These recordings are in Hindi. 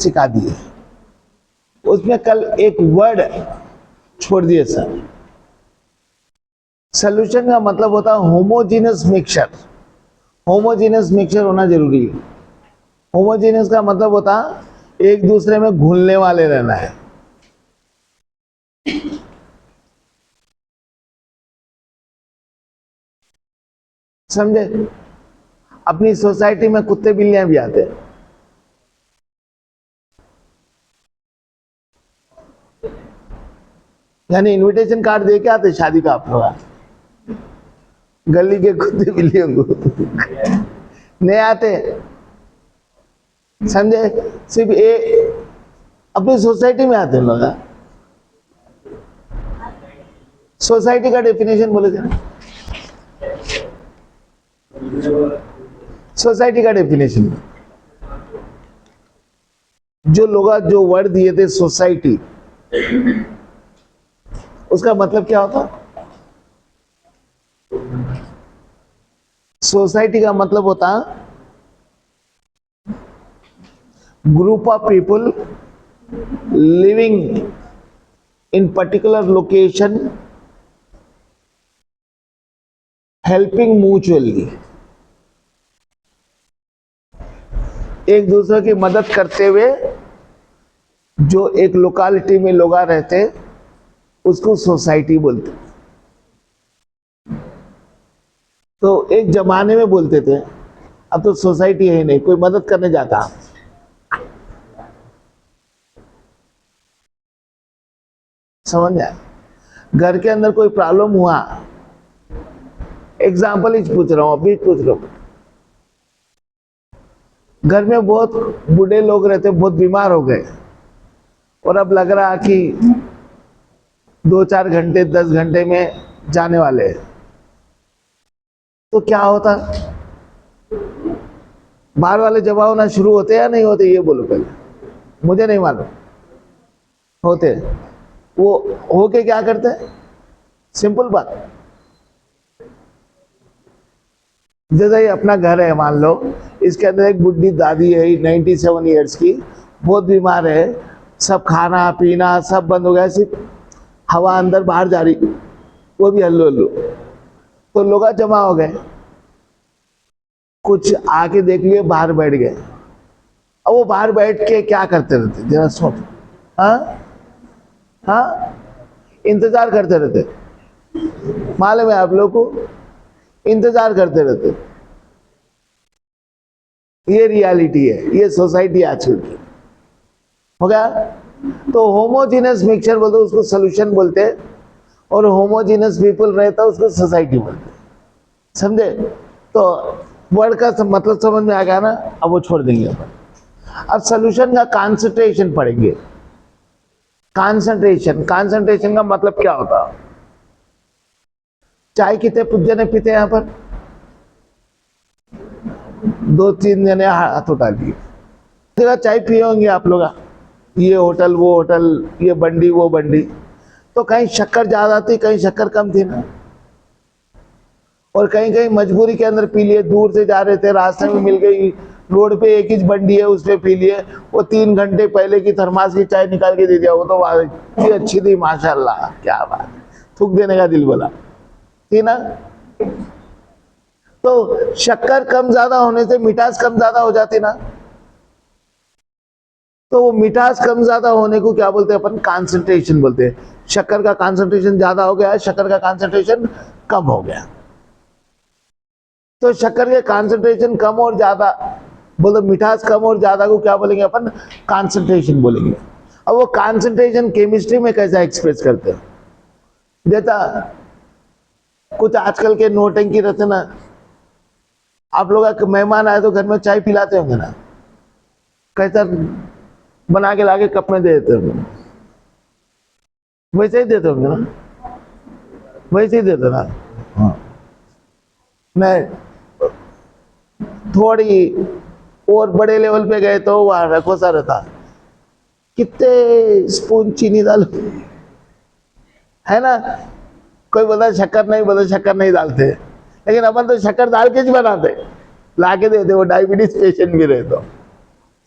सिखा दिए, उसमें कल एक वर्ड छोड़ दिए सर। सॉल्यूशन का मतलब होता है होमोजीनियस मिक्सचर। होमोजीनियस मिक्सचर होना जरूरी है। होमोजीनियस का मतलब होता है एक दूसरे में घुलने वाले रहना है। समझे? अपनी सोसाइटी में कुत्ते बिल्लियां भी आते हैं, यानी इनविटेशन कार्ड दे के आते शादी का, आप लोग गली के कुत्ते बिल्लियों को नहीं आते। समझे? सिर्फ अपनी सोसाइटी में आते हैं लोग। सोसाइटी का डेफिनेशन बोले थे, सोसाइटी का डेफिनेशन जो लोग जो वर्ड दिए थे सोसाइटी, उसका मतलब क्या होता? सोसाइटी का मतलब होता group of people living in particular location helping mutually, एक दूसरे की मदद करते हुए जो एक लोकालिटी में लोग रहते उसको सोसाइटी बोलते। तो एक जमाने में बोलते थे, अब तो सोसाइटी है ही नहीं, कोई मदद करने जाता। समझ आया? घर के अंदर कोई प्रॉब्लम हुआ, एग्जाम्पल ही पूछ रहा हूं, अभी पूछ रहा हूं। घर में बहुत बूढ़े लोग रहते, बहुत बीमार हो गए, और अब लग रहा कि 2-4 घंटे 10 घंटे में जाने वाले हैं, तो क्या होता? बाहर वाले जवाब होना शुरू होते या नहीं होते, ये बोलो पहले, मुझे नहीं मालूम। होते। वो होके क्या करते हैं? सिंपल बात, जैसे ही अपना घर है, मान लो इसके अंदर एक बुढ़ी दादी है 97 ईयर्स की, बहुत बीमार है, सब खाना पीना सब बंद हो गया, सिर्फ हवा अंदर बाहर जा रही, वो भी हल्लो हल्लो। तो लोग जमा हो गए, कुछ आके देख लिए, बाहर बैठ गए। अब वो बाहर बैठ के क्या करते रहते, जरा सोच। हाँ, इंतजार करते रहते। मालूम है आप लोग को, इंतजार करते रहते। ये रियलिटी है, ये सोसाइटी आजकल की। हो गया? तो होमोजीनियस मिक्सचर बोलते उसको सोल्यूशन बोलते, और होमोजीनियस पीपल रहता उसको सोसाइटी बोलते। समझे? तो वर्ड का मतलब समझ में आ गया ना? अब वो छोड़ देंगे अपन। अब सोल्यूशन का कॉन्सेंट्रेशन पढ़ेंगे। कॉन्सेंट्रेशन का मतलब क्या होता? चाय कितने जने पीते हैं यहाँ पर? 2-3 जने हाथ उठा लिए। चाय पिए होंगे आप लोग, ये होटल वो होटल, ये बंडी वो बंडी, तो कहीं शक्कर ज्यादा थी, कहीं शक्कर कम थी ना, और कहीं कहीं मजबूरी के अंदर पी लिए, दूर से जा रहे थे, रास्ते में मिल गई, रोड पे एक ही बंडी है उस पे पी लिए। वो 3 घंटे पहले की थर्मास की चाय निकाल के दे दिया, वो तो ये अच्छी थी माशाल्लाह, क्या बात, थूक देने का दिल बोला थी ना। तो शक्कर कम ज्यादा होने से मिठास कम ज्यादा हो जाती ना, तो वो मिठास कम ज्यादा होने को क्या बोलते हैं अपन? कॉन्सेंट्रेशन बोलते हैं। शक्कर का कॉन्सेंट्रेशन ज्यादा हो गया, शक्कर का कॉन्सेंट्रेशन कम हो गया। तो शक्कर के कॉन्सेंट्रेशन कम और ज्यादा बोलो, मिठास कम और ज्यादा को क्या बोलेंगे अपन? कॉन्सेंट्रेशन बोलेंगे। अब वो कॉन्सेंट्रेशन केमिस्ट्री में कैसा एक्सप्रेस करते हैं? जैसा कुछ आजकल के नोटंकी रहते ना, आप लोग का मेहमान आए तो घर में चाय पिलाते होंगे ना, कैसा बना के लाके कप में दे देते होंगे, वैसे ही देते होंगे ना, वैसे ही देते ना। हाँ, मैं थोड़ी और बड़े लेवल पे गए तो वहां रखो सा रहता, कितने स्पून चीनी डालो, है ना। कोई बोला शक्कर नहीं डालते, लेकिन अपन तो शक्कर डाल के ही बनाते, ला के देते, वो डायबिटीज पेशेंट भी रहे तो।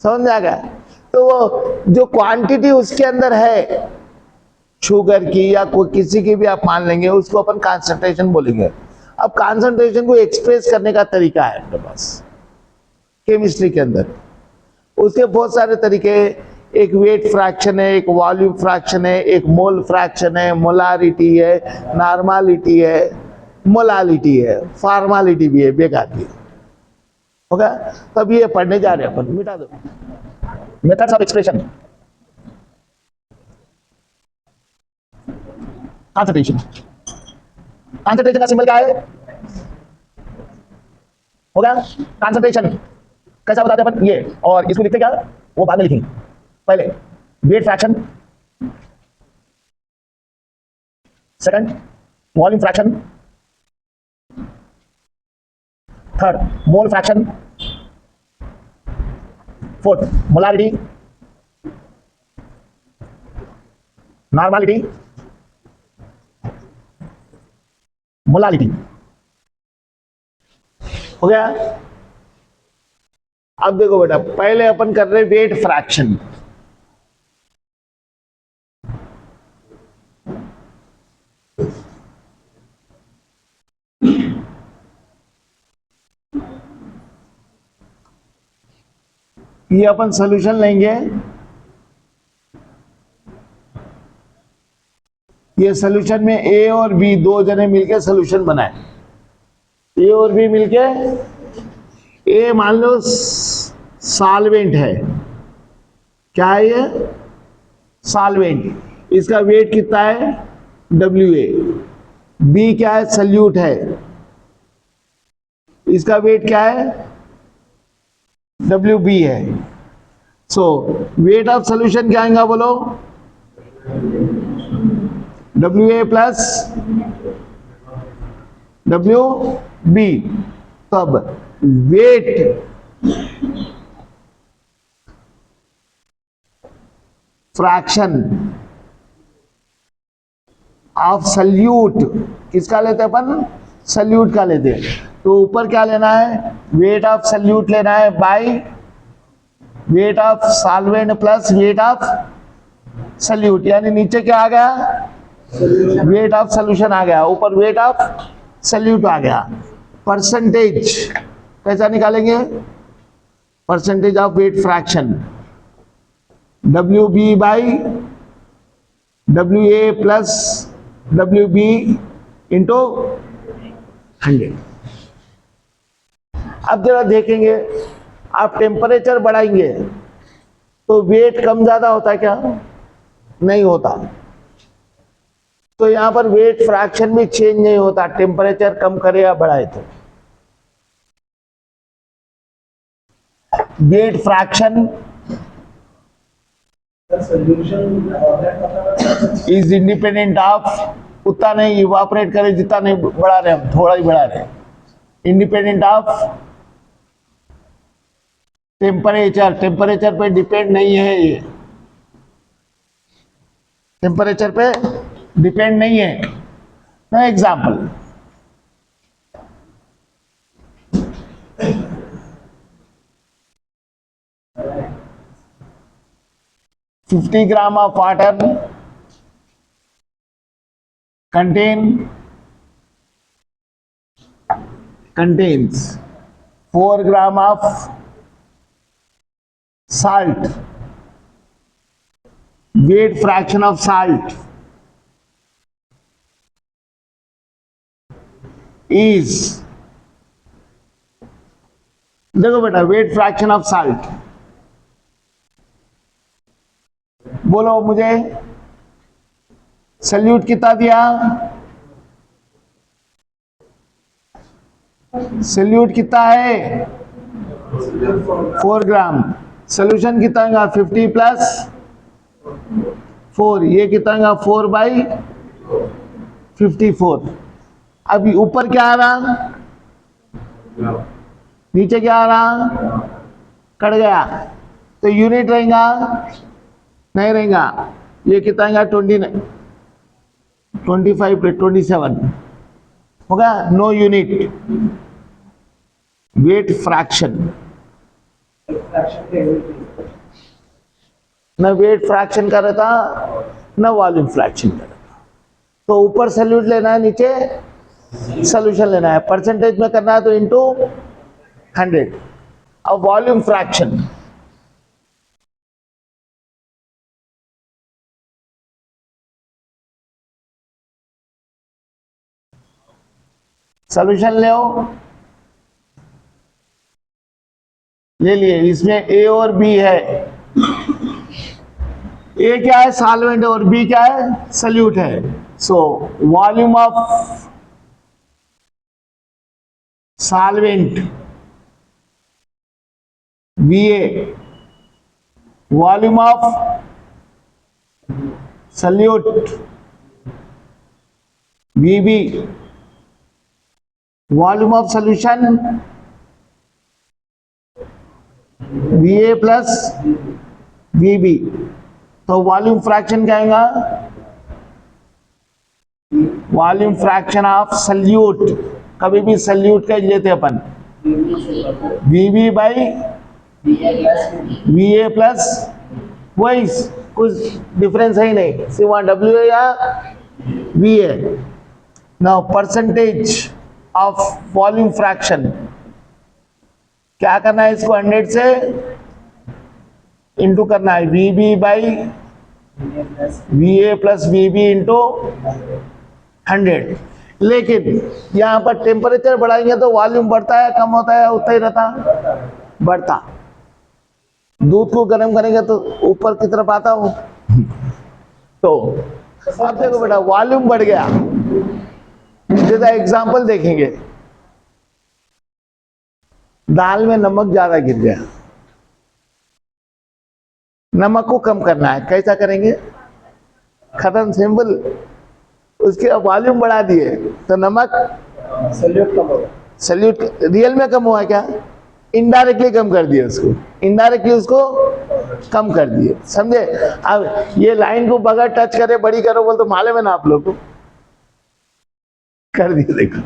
समझ आ गया? तो वो जो क्वांटिटी उसके अंदर है शुगर की या कोई किसी की भी आप मान लेंगे, उसको अपन कंसंट्रेशन बोलेंगे। अब कंसंट्रेशन को एक्सप्रेस करने का तरीका है अपने पास केमिस्ट्री के अंदर। उसके बहुत सारे तरीके, एक वेट फ्रैक्शन है, एक वॉल्यूम फ्रैक्शन है, एक मोल फ्रैक्शन है, मोलारिटी है, नॉर्मालिटी है, मोलालिटी है, फॉर्मालिटी भी है, बेकार भी है। होगा? तब ये पढ़ने जा रहे हैं अपन, मिटा दो। Methods of expression. Concentration, concentration का सिंबल क्या है? हो गया कंसंट्रेशन। कैसा बताते हैं अपन? ये, और इसको लिखते क्या, वो बाद में लिखेंगे। पहले weight fraction, second volume fraction, third mole fraction, fourth molarity, normality, molality. हो गया? अब देखो बेटा, पहले अपन कर रहे वेट फ्रैक्शन। ये अपन सॉल्यूशन लेंगे, ये सॉल्यूशन में ए और बी दो जने मिलके सॉल्यूशन बनाए। ए और बी मिलके, ए मान लो सॉल्वेंट है, क्या है ये? सॉल्वेंट। इसका वेट कितना है? WA। बी क्या है? सल्यूट है, इसका वेट क्या है? WB है। सो वेट ऑफ सॉल्यूशन क्या आएगा बोलो? WA plus WB। तब वेट फ्रैक्शन ऑफ सल्यूट किसका लेते हैं अपन? सल्यूट का लेते हैं। तो ऊपर क्या लेना है? वेट ऑफ सल्यूट लेना है by weight of solvent plus weight of solute, यानी नीचे क्या आ गया? वेट ऑफ सॉल्यूशन आ गया, ऊपर वेट ऑफ सल्यूट आ गया। परसेंटेज कैसा निकालेंगे? Percentage of weight fraction WB by WA plus WB into 100। अब जरा देखेंगे, आप टेम्परेचर बढ़ाएंगे तो वेट कम ज्यादा होता है क्या? नहीं होता। तो यहां पर वेट फ्रैक्शन भी चेंज नहीं होता, टेम्परेचर कम करे या बढ़ाए तो। Weight fraction is independent of, उतना नहीं इवापोरेट करे जितना नहीं बढ़ा रहे हम, थोड़ा ही बढ़ा रहे, इंडिपेंडेंट ऑफ टेम्परेचर। टेम्परेचर पे डिपेंड नहीं है, ये टेम्परेचर पे डिपेंड नहीं है। Example, $50 grams of water contains 4 grams of salt. Weight fraction of salt is, देखो बेटा, वेट फ्रैक्शन ऑफ साल्ट बोलो मुझे। सल्यूट कितना दिया? सल्यूट कितना है? 4 ग्राम। सोल्यूशन कितना है? 50 प्लस 4, ये कितना है? 4 बाई 54। अभी ऊपर क्या आ रहा? नीचे क्या आ रहा? कट गया, तो यूनिट रहेगा? नहीं रहेगा। ये कितना है? 25 27 होगा, नो यूनिट। वेट फ्रैक्शन न वेट फ्रैक्शन का रहता, न वॉल्यूम फ्रैक्शन का रहता। तो ऊपर सॉल्यूट लेना है, नीचे सॉल्यूशन लेना है। परसेंटेज में करना है तो इनटू 100। अब वॉल्यूम फ्रैक्शन, सॉल्यूशन ले लिए, इसमें ए और बी है। ए क्या है? सॉल्वेंट, और बी क्या है? सॉल्यूट है। So volume of solvent VA, volume of solute VB, volume of solution VA plus VB। तो वॉल्यूम फ्रैक्शन क्या आएगा? वॉल्यूम फ्रैक्शन ऑफ सॉल्यूट, कभी भी सॉल्यूट का लेते अपन, VB बाई VA प्लस, वही कुछ डिफरेंस है ही नहीं, सिर्फ वहां W है या V है। Now percentage of volume fraction, क्या करना है? इसको 100 से इंटू करना है, VB by VA plus VB into 100। लेकिन यहां पर टेम्परेचर बढ़ाएंगे तो वॉल्यूम बढ़ता है कम होता है? उतना ही रहता, बढ़ता। दूध को गर्म करेंगे तो ऊपर की तरफ आता हूं। तो अब देखो बेटा, वॉल्यूम बढ़ गया। जैसा एग्जांपल देखेंगे, दाल में नमक ज्यादा गिर गया, नमक को कम करना है, कैसा करेंगे? खत्म, सिंपल। उसके वॉल्यूम बढ़ा दिए तो नमक सॉल्यूट कम होगा। सॉल्यूट रियल में कम हुआ क्या? इनडायरेक्टली कम कर दिए उसको, इनडायरेक्टली उसको कम कर दिए, समझे? अब ये लाइन को बगैर टच करे बड़ी करो बोल तो मालूम है ना आप लोग को, कर दिए। देखो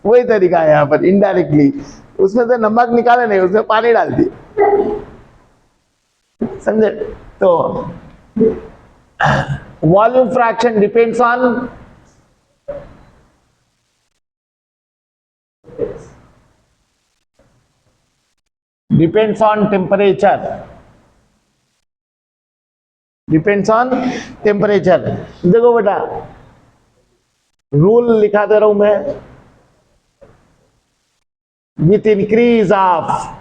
वही तरीका है यहाँ पर, इनडायरेक्टली उसमें से नमक निकाले नहीं, उसमें पानी डाल दिए, समझे? तो volume fraction depends on temperature, depends on temperature. देखो बेटा, रूल लिखा दे रहा हूं मैं, with increase of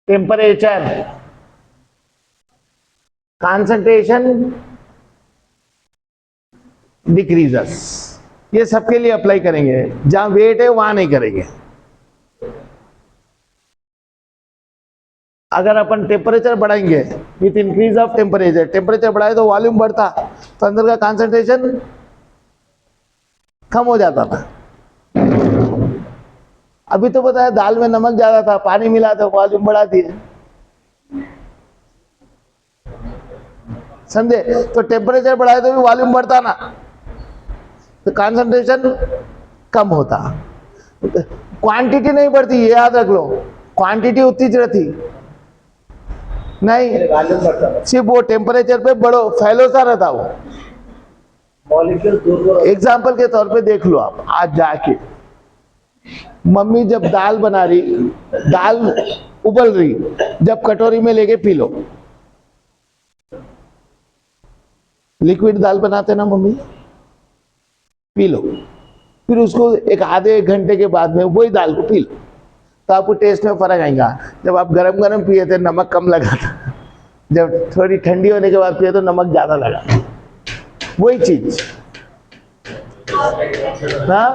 temperature concentration decreases. ये सबके लिए अप्लाई करेंगे, जहां वेट है वहां नहीं करेंगे। अगर अपन टेम्परेचर बढ़ाएंगे with increase of temperature, temperature बढ़ाए तो वॉल्यूम बढ़ता, तो अंदर का कंसंट्रेशन कम हो जाता था। अभी तो बताया दाल में नमक ज्यादा था, पानी मिला तो वॉल्यूम बढ़ा दिए, समझे? तो टेम्परेचर बढ़ाए तो भी वॉल्यूम बढ़ता ना, तो कंसंट्रेशन कम होता। क्वांटिटी नहीं बढ़ती, ये याद रख लो, क्वांटिटी उतनी रहती नहीं, सिर्फ वो टेम्परेचर पे बड़ो फैलो सा रहता वो मॉलिक्यूल। एग्जाम्पल के तौर पे देख लो आप, आज जाके मम्मी जब दाल बना रही, दाल उबल रही, जब कटोरी में लेके पी लो, लिक्विड दाल बनाते ना मम्मी, पी लो, फिर उसको एक आधे एक घंटे के बाद में वही दाल को पी लो, तो आपको टेस्ट में फर्क आएगा। जब आप गरम गरम पिए थे नमक कम लगा था, जब थोड़ी ठंडी होने के बाद पिए तो नमक ज्यादा लगा, वही चीज ना।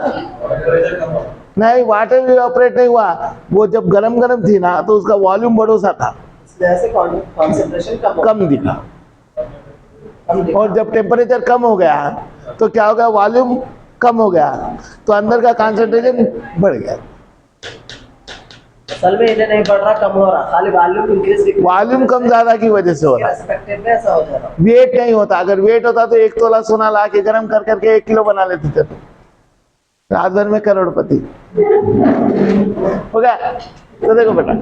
नहीं, वाटर भी ऑपरेट नहीं हुआ, वो जब गरम गरम थी ना तो उसका वॉल्यूम बड़ो सा था, कंसंट्रेशन कम दिखा। और जब टेम्परेचर कम हो गया तो क्या हो गया? वॉल्यूम कम हो गया, तो अंदर का कंसंट्रेशन बढ़ गया। असल में इन्हें नहीं बढ़ रहा, कम हो रहा, खाली वॉल्यूम इंक्रीज, वॉल्यूम कम ज्यादा की वजह से हो रहा है, ऐसा हो जा रहा। वेट नहीं होता। अगर वेट होता तो 1 तोला सोना ला के गर्म कर करके 1 किलो बना लेते थे, रात भर में करोड़पति हो गया। तो देखो बेटा,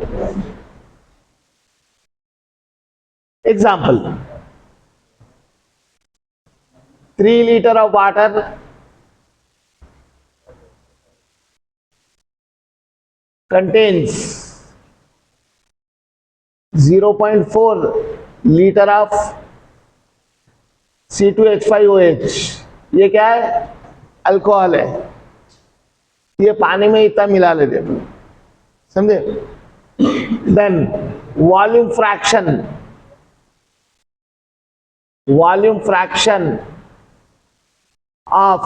Example, 3 liters of water contains 0.4 liter of C2H5OH. ये क्या है? अल्कोहल है। ये पानी में इतना मिला लेते, समझे? Then volume fraction of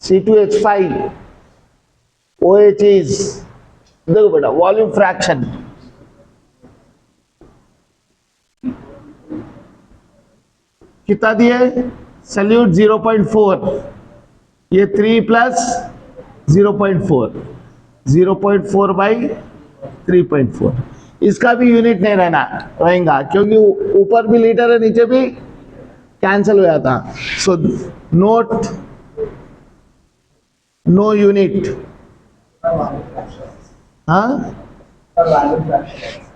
C2H5OH is, देखो बेटा, वॉल्यूम फ्रैक्शन कितना दिए? सल्यूट 0.4, ये 3 प्लस 0.4 बाई 3.4। इसका भी यूनिट नहीं रहेगा क्योंकि ऊपर भी लीटर है, नीचे भी कैंसिल हो जाता। So note no unit.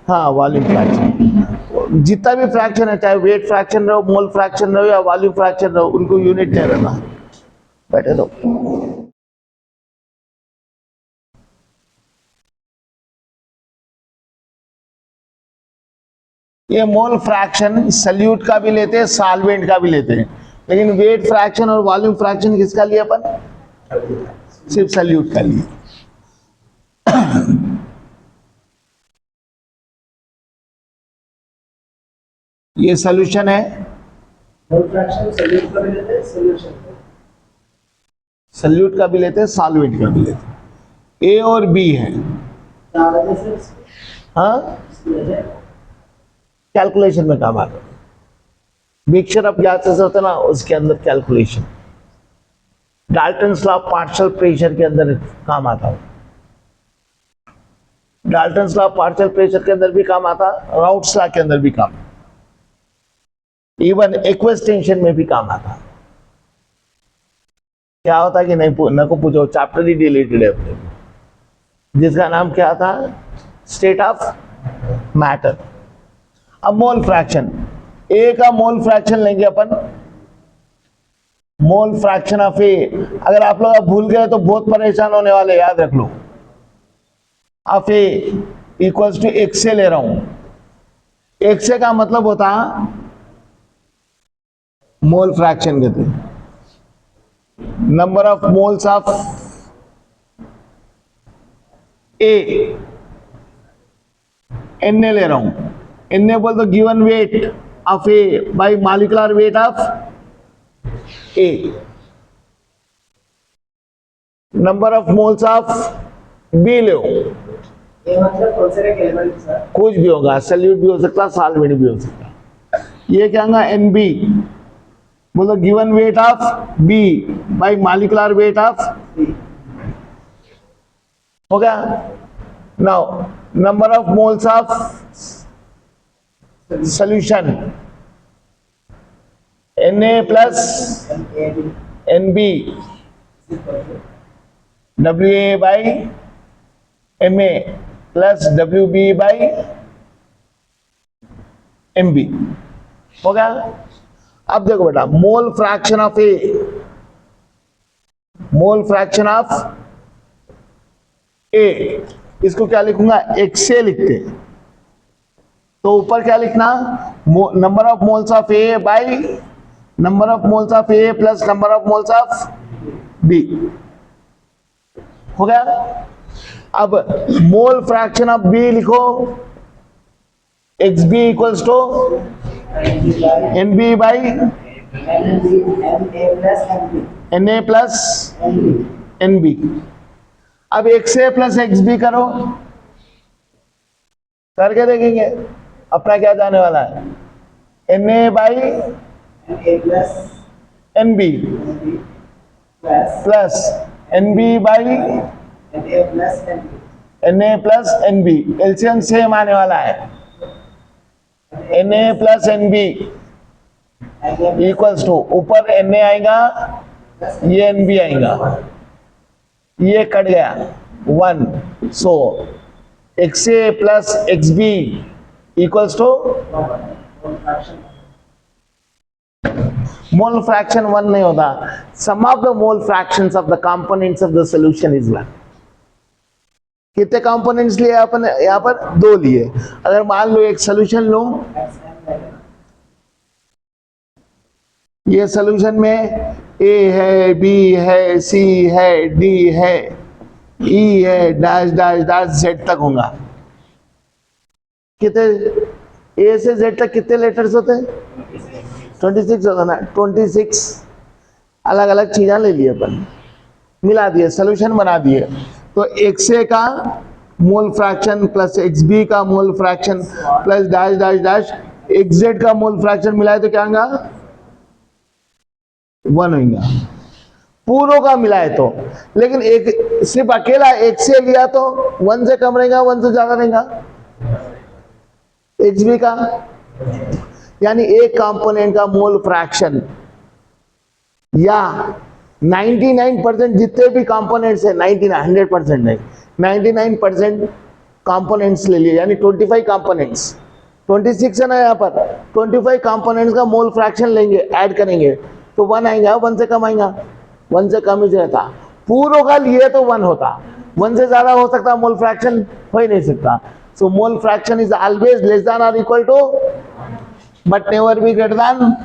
हाँ वॉल्यूम फ्रैक्शन, जितना भी फ्रैक्शन है, चाहे वेट फ्रैक्शन रहो, मोल फ्रैक्शन रहो या वॉल्यूम फ्रैक्शन रहो, उनको यूनिट नहीं रहना। बैठे रहो। ये मोल फ्रैक्शन सल्यूट का भी लेते हैं, सॉल्वेंट का भी लेते हैं, लेकिन वेट फ्रैक्शन और वॉल्यूम फ्रैक्शन किसका लिया अपन? सिर्फ सल्यूट का लिए। ये सॉल्यूशन है। मोल फ्रैक्शन सल्यूट का भी लेते हैं, सल्यूट का भी लेते हैं, सॉल्वेंट का भी लेते हैं। ए और बी है। हाँ, कैलकुलेशन में काम आता है। मिक्सचर ऑफ गैसेस होता है ना, उसके अंदर calculation, Dalton's law partial pressure के अंदर काम आता है। डाल्टन्स लॉ पार्शियल प्रेशर के अंदर भी काम आता, राउट्स लॉ के अंदर भी काम, इवन एक्वस टेंशन में भी काम आता। क्या होता है कि नहीं, न को पूछो, चैप्टर ही डिलीटेड है अपने, जिसका नाम क्या था? State of matter. अब मोल फ्रैक्शन, ए का मोल फ्रैक्शन लेंगे अपन, मोल फ्रैक्शन ऑफ ए। अगर आप लोग भूल गए तो बहुत परेशान होने वाले, याद रख लो। Of a equals to x a ले रहा हूं। एक्स ए का मतलब होता मोल फ्रैक्शन कहते हैं, number of moles of a. N a ले रहा हूं, एन ए बोल तो given weight of A by molecular weight of a. Number of moles of b लो, ये मतलब कौन से एलिमेंट सर? कुछ भी होगा, सल्यूट भी हो सकता, सॉल्वेंट भी हो सकता। ये क्या होगा? एन बी बोलो given weight of b by molecular weight of B. हो गया? Now number of moles of solution, Na plus Nb Wa by Ma plus Wb by Mb। हो गया? अब देखो बेटा, mole fraction of a, mole fraction of a, इसको क्या लिखूंगा? एक्स ए लिखते, तो ऊपर क्या लिखना? Number of moles of A by number of moles of A plus number of moles of B. हो गया? अब मोल फ्रैक्शन ऑफ बी लिखो, X B equals to N B by N A plus N B. अब एक्स ए प्लस एक्स बी करो, करके देखेंगे अपना क्या जाने वाला है? N A by N B plus N B by N A plus N B. LCM same आने वाला है, N A plus N b equals to, ऊपर एन ए आएगा, ये एन बी आएगा, ये कट गया 1। So x A plus x B equals to mole fraction mole fraction 1 नहीं होता, sum of the mole fractions of the components of the solution is 1। कितने कंपोनेंट्स लिए अपन यहाँ पर? 2 लिए। अगर मान लो एक सॉल्यूशन लो, ये सॉल्यूशन में ए है, बी है, सी है, डी है, ई है, डैश डैश डैश जेड तक होगा। कितने ए से जेड तक कितने लेटर्स होते हैं? 26 होता ना। 26 अलग अलग चीजें ले लिए अपन, मिला दिए, सॉल्यूशन बना दिए। तो XA का मोल फ्रैक्शन प्लस XB का mole fraction plus dash dash dash XZ का मोल फ्रैक्शन मिलाए तो क्या होगा? 1 होगा पूरों का मिलाए तो। लेकिन एक सिर्फ अकेला XA लिया तो 1 से कम रहेगा, 1 से ज्यादा रहेगा XB का। यानी एक कंपोनेंट का मोल फ्रैक्शन या 99% जितने भी कंपोनेंट्स है, 100% नहीं, 99% कंपोनेंट्स ले लिए, यानी 25 कंपोनेंट्स, 26 है ना यहाँ पर, 25 कंपोनेंट्स का मोल फ्रैक्शन लेंगे, ऐड करेंगे तो 1 आएगा। 1 से कम आएगा? 1 से कम ही रहता। पूरों का लिए तो 1 होता, 1 से ज्यादा हो सकता, मोल फ्रैक्शन हो ही नहीं सकता। So mole fraction is always less than और equal to, but never be greater then